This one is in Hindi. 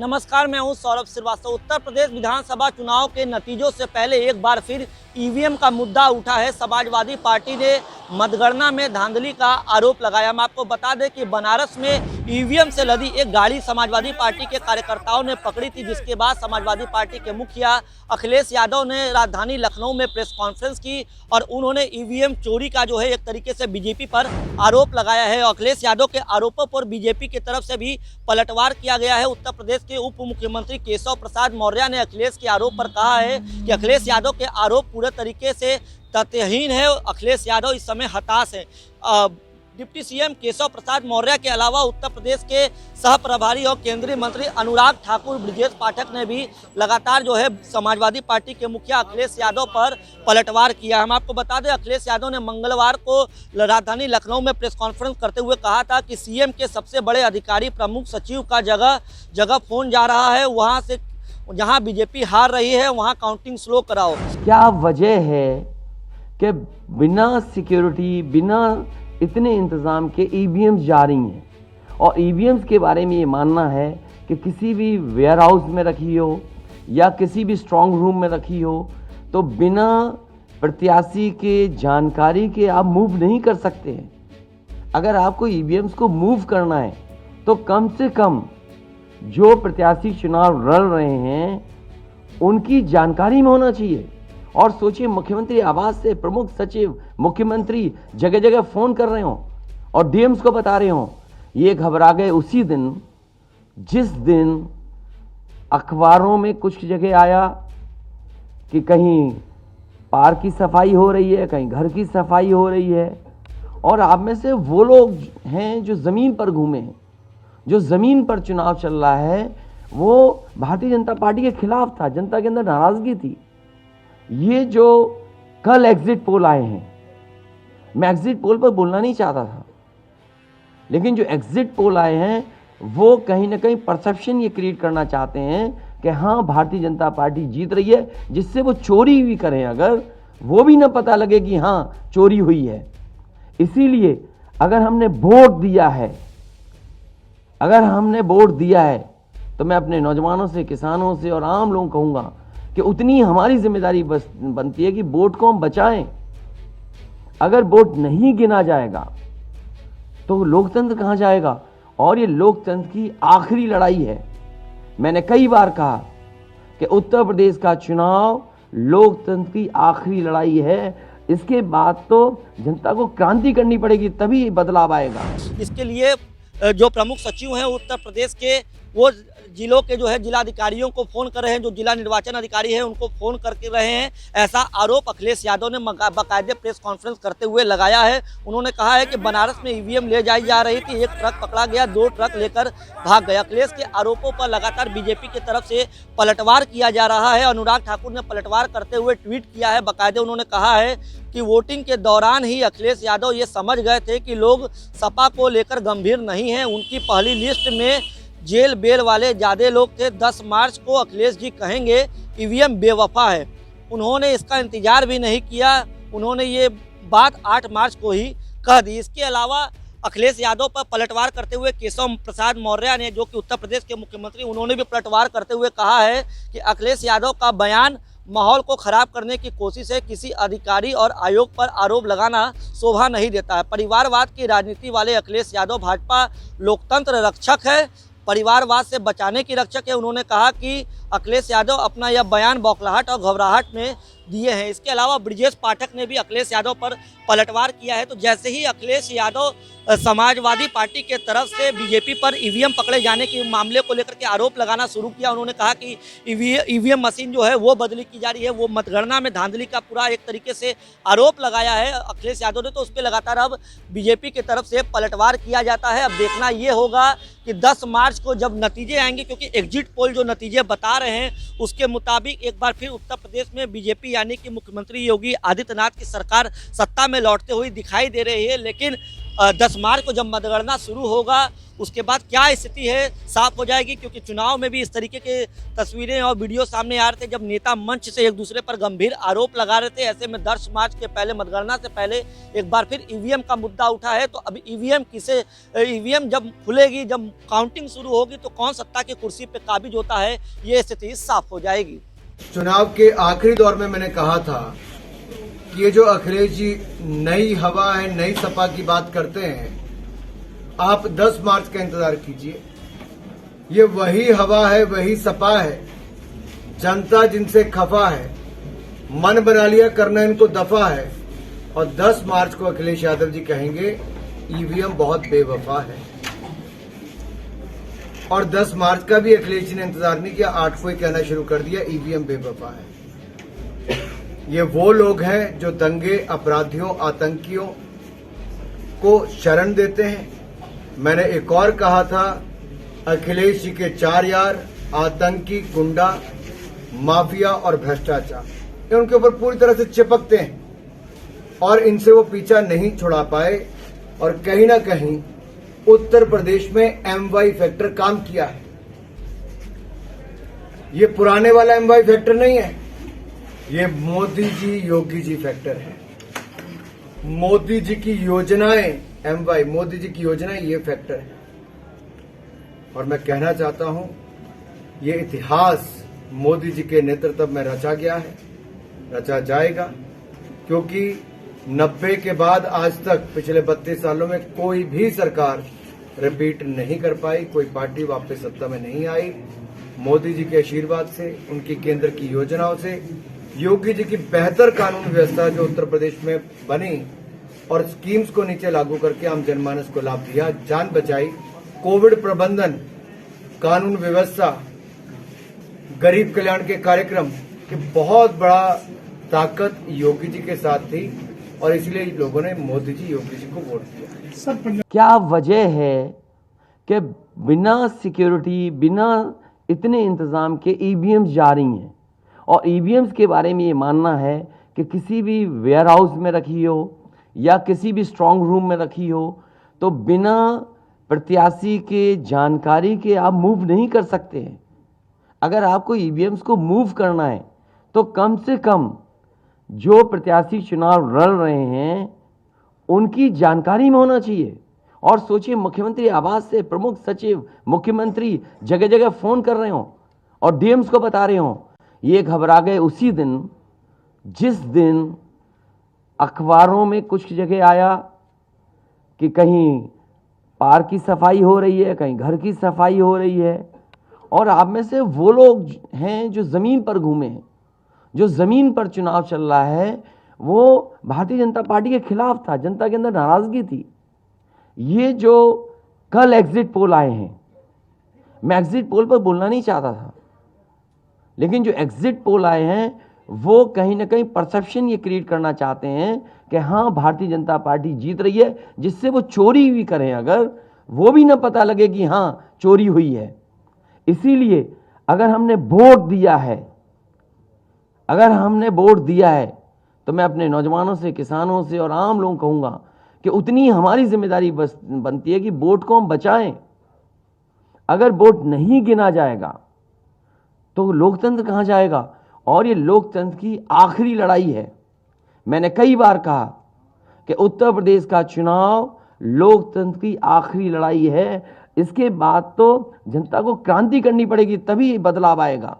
नमस्कार, मैं हूं सौरभ श्रीवास्तव। उत्तर प्रदेश विधानसभा चुनाव के नतीजों से पहले एक बार फिर ईवीएम का मुद्दा उठा है। समाजवादी पार्टी ने मतगणना में धांधली का आरोप लगाया। हम आपको बता दें कि बनारस में ईवीएम से लदी एक गाड़ी समाजवादी पार्टी के कार्यकर्ताओं ने पकड़ी थी, जिसके बाद समाजवादी पार्टी के मुखिया अखिलेश यादव ने राजधानी लखनऊ में प्रेस कॉन्फ्रेंस की और उन्होंने ईवीएम चोरी का जो है एक तरीके से बीजेपी पर आरोप लगाया है। अखिलेश यादव के आरोपों पर बीजेपी की तरफ से भी पलटवार किया गया है। उत्तर प्रदेश के उप मुख्यमंत्री केशव प्रसाद मौर्य ने अखिलेश के आरोप पर कहा है कि अखिलेश यादव के आरोप पूरे तरीके से तथ्यहीन है। अखिलेश यादव इस समय हताश है। डिप्टी सीएम केशव प्रसाद मौर्य के अलावा उत्तर प्रदेश के सह प्रभारी और केंद्रीय मंत्री अनुराग ठाकुर, ब्रजेश पाठक ने भी लगातार जो है समाजवादी पार्टी के मुखिया अखिलेश यादव पर पलटवार किया। हम आपको बता दें, अखिलेश यादव ने मंगलवार को राजधानी लखनऊ में प्रेस कॉन्फ्रेंस करते हुए कहा था कि सीएम के सबसे बड़े अधिकारी प्रमुख सचिव का जगह जगह फोन जा रहा है, वहाँ से जहाँ बीजेपी हार रही है वहाँ काउंटिंग स्लो कराओ। क्या वजह है कि बिना सिक्योरिटी, बिना इतने इंतज़ाम के ईवीएम्स जा रही हैं और ईवीएम्स के बारे में ये मानना है कि किसी भी वेयर हाउस में रखी हो या किसी भी स्ट्रांग रूम में रखी हो तो बिना प्रत्याशी के जानकारी के आप मूव नहीं कर सकते हैं। अगर आपको ईवीएम्स को मूव करना है तो कम से कम जो प्रत्याशी चुनाव लड़ रहे हैं उनकी जानकारी में होना चाहिए। और सोचिए, मुख्यमंत्री आवास से प्रमुख सचिव, मुख्यमंत्री जगह जगह फ़ोन कर रहे हों और डीएम्स को बता रहे हों। ये घबरा गए उसी दिन जिस दिन अखबारों में कुछ जगह आया कि कहीं पार्क की सफाई हो रही है, कहीं घर की सफाई हो रही है। और आप में से वो लोग हैं जो ज़मीन पर घूमे हैं, जो ज़मीन पर चुनाव चल रहा है, वो भारतीय जनता पार्टी के खिलाफ था। जनता के अंदर नाराज़गी थी। ये जो कल एग्जिट पोल आए हैं, मैं एग्जिट पोल पर बोलना नहीं चाहता था, लेकिन जो एग्जिट पोल आए हैं वो कहीं ना कहीं परसेप्शन ये क्रिएट करना चाहते हैं कि हाँ, भारतीय जनता पार्टी जीत रही है, जिससे वो चोरी भी करें अगर, वो भी ना पता लगे कि हाँ चोरी हुई है। इसीलिए अगर हमने वोट दिया है तो मैं अपने नौजवानों से, किसानों से और आम लोगों को कहूँगा कि उतनी हमारी जिम्मेदारी बनती है कि वोट को हम बचाएं। अगर वोट नहीं गिना जाएगा तो लोकतंत्र कहाँ जाएगा? और ये लोकतंत्र की आखिरी लड़ाई है। मैंने कई बार कहा कि उत्तर प्रदेश का चुनाव लोकतंत्र की आखिरी लड़ाई है। इसके बाद तो जनता को क्रांति करनी पड़ेगी, तभी बदलाव आएगा। इसके लिए जो प्रमुख सचिव हैं उत्तर प्रदेश के, वो जिलों के जो है जिलाधिकारियों को फ़ोन कर रहे हैं, जो जिला निर्वाचन अधिकारी हैं उनको फ़ोन करके रहे हैं। ऐसा आरोप अखिलेश यादव ने बाकायदे प्रेस कॉन्फ्रेंस करते हुए लगाया है। उन्होंने कहा है कि बनारस में ईवीएम ले जाई जा रही थी, एक ट्रक पकड़ा गया, 2 ट्रक लेकर भाग गया। अखिलेश के आरोपों पर लगातार बीजेपी की तरफ से पलटवार किया जा रहा है। अनुराग ठाकुर ने पलटवार करते हुए ट्वीट किया है। बाकायदे उन्होंने कहा है कि वोटिंग के दौरान ही अखिलेश यादव ये समझ गए थे कि लोग सपा को लेकर गंभीर नहीं हैं। उनकी पहली लिस्ट में जेल बेल वाले ज़्यादा लोग थे। 10 मार्च को अखिलेश जी कहेंगे ईवीएम बेवफा है। उन्होंने इसका इंतजार भी नहीं किया, उन्होंने ये बात 8 मार्च को ही कह दी। इसके अलावा अखिलेश यादव पर पलटवार करते हुए केशव प्रसाद मौर्य ने, जो कि उत्तर प्रदेश के मुख्यमंत्री, उन्होंने भी पलटवार करते हुए कहा है कि अखिलेश यादव का बयान माहौल को खराब करने की कोशिश है। किसी अधिकारी और आयोग पर आरोप लगाना शोभा नहीं देता है। परिवारवाद की राजनीति वाले अखिलेश यादव भाजपा लोकतंत्र रक्षक है, परिवारवाद से बचाने की रक्षक है। उन्होंने कहा कि अखिलेश यादव अपना यह बयान बौखलाहट और घबराहट में दिए हैं। इसके अलावा ब्रजेश पाठक ने भी अखिलेश यादव पर पलटवार किया है। तो जैसे ही अखिलेश यादव समाजवादी पार्टी के तरफ से बीजेपी पर ईवीएम पकड़े जाने के मामले को लेकर के आरोप लगाना शुरू किया, उन्होंने कहा कि ईवीएम मशीन जो है वो बदली की जा रही है, वो मतगणना में धांधली का पूरा एक तरीके से आरोप लगाया है अखिलेश यादव ने। तो उस पर लगातार अब बीजेपी की तरफ से पलटवार किया जाता है। अब देखना ये होगा कि 10 मार्च को जब नतीजे आएंगे, क्योंकि एग्जिट पोल जो नतीजे बता रहे हैं उसके मुताबिक एक बार फिर उत्तर प्रदेश में बीजेपी यानी कि मुख्यमंत्री योगी आदित्यनाथ की सरकार सत्ता में लौटते हुए दिखाई दे रही है। लेकिन 10 मार्च को जब मतगणना शुरू होगा उसके बाद क्या स्थिति है साफ हो जाएगी, क्योंकि चुनाव में भी इस तरीके के तस्वीरें और वीडियो सामने आ रहे थे जब नेता मंच से एक दूसरे पर गंभीर आरोप लगा रहे थे। ऐसे में 10 मार्च के पहले, मतगणना से पहले एक बार फिर ईवीएम का मुद्दा उठा है। तो अब ईवीएम जब खुलेगी, जब काउंटिंग शुरू होगी तो कौन सत्ता की कुर्सी पर काबिज होता है, ये स्थिति साफ हो जाएगी। चुनाव के आखिरी दौर में मैंने कहा था कि ये जो अखिलेश जी नई हवा है, नई सपा की बात करते हैं, आप 10 मार्च का इंतजार कीजिए। ये वही हवा है, वही सपा है। जनता जिनसे खफा है, मन बना लिया करना इनको दफा है। और 10 मार्च को अखिलेश यादव जी कहेंगे ईवीएम बहुत बेवफा है। और 10 मार्च का भी अखिलेश जी ने इंतजार नहीं किया, 8 को ही कहना शुरू कर दिया ईवीएम बेवफा है। ये वो लोग हैं जो दंगे, अपराधियों, आतंकियों को शरण देते हैं। मैंने एक और कहा था, अखिलेश जी के 4 यार आतंकी, गुंडा, माफिया और भ्रष्टाचार, ये उनके ऊपर पूरी तरह से चिपकते हैं और इनसे वो पीछा नहीं छुड़ा पाए। और कहीं ना कहीं उत्तर प्रदेश में MY फैक्टर काम किया है। ये पुराने वाला MY फैक्टर नहीं है, ये मोदी जी, योगी जी फैक्टर है। मोदी जी की योजनाएं, MY मोदी जी की योजनाएं, ये फैक्टर है। और मैं कहना चाहता हूं, ये इतिहास मोदी जी के नेतृत्व में रचा गया है, रचा जाएगा, क्योंकि 90 के बाद आज तक पिछले 32 सालों में कोई भी सरकार रिपीट नहीं कर पाई, कोई पार्टी वापस सत्ता में नहीं आई। मोदी जी के आशीर्वाद से, उनकी केंद्र की योजनाओं से, योगी जी की बेहतर कानून व्यवस्था जो उत्तर प्रदेश में बनी और स्कीम्स को नीचे लागू करके आम जनमानस को लाभ दिया, जान बचाई, कोविड प्रबंधन, कानून व्यवस्था, गरीब कल्याण के कार्यक्रम की बहुत बड़ा ताकत योगी जी के साथ थी। और इसलिए लोगों ने मोदी जी, योगी जी को वोट दिया। क्या वजह है कि बिना सिक्योरिटी, बिना इतने इंतजाम के ईवीएम्स जा रही हैं? और ईवीएम्स के बारे में ये मानना है कि किसी भी वेयर हाउस में रखी हो या किसी भी स्ट्रांग रूम में रखी हो तो बिना प्रत्याशी के जानकारी के आप मूव नहीं कर सकते हैं। अगर आपको ईवीएम्स को मूव करना है तो कम से कम जो प्रत्याशी चुनाव लड़ रहे हैं उनकी जानकारी में होना चाहिए। और सोचिए, मुख्यमंत्री आवास से प्रमुख सचिव, मुख्यमंत्री जगह जगह फोन कर रहे हों और डीएम्स को बता रहे हों। ये घबरा गए उसी दिन जिस दिन अखबारों में कुछ जगह आया कि कहीं पार्क की सफाई हो रही है, कहीं घर की सफाई हो रही है। और आप में से वो लोग हैं जो ज़मीन पर घूमे हैं, जो ज़मीन पर चुनाव चल रहा है वो भारतीय जनता पार्टी के खिलाफ था, जनता के अंदर नाराज़गी थी। ये जो कल एग्जिट पोल आए हैं, मैं एग्जिट पोल पर बोलना नहीं चाहता था, लेकिन जो एग्जिट पोल आए हैं वो कहीं ना कहीं परसेप्शन ये क्रिएट करना चाहते हैं कि हाँ भारतीय जनता पार्टी जीत रही है, जिससे वो चोरी भी करें अगर, वो भी ना पता लगे कि हाँ चोरी हुई है। इसीलिए अगर हमने वोट दिया है तो मैं अपने नौजवानों से, किसानों से और आम लोगों को कहूँगा कि उतनी हमारी जिम्मेदारी बनती है कि वोट को हम बचाएं। अगर वोट नहीं गिना जाएगा तो लोकतंत्र कहाँ जाएगा? और ये लोकतंत्र की आखिरी लड़ाई है। मैंने कई बार कहा कि उत्तर प्रदेश का चुनाव लोकतंत्र की आखिरी लड़ाई है। इसके बाद तो जनता को क्रांति करनी पड़ेगी, तभी बदलाव आएगा।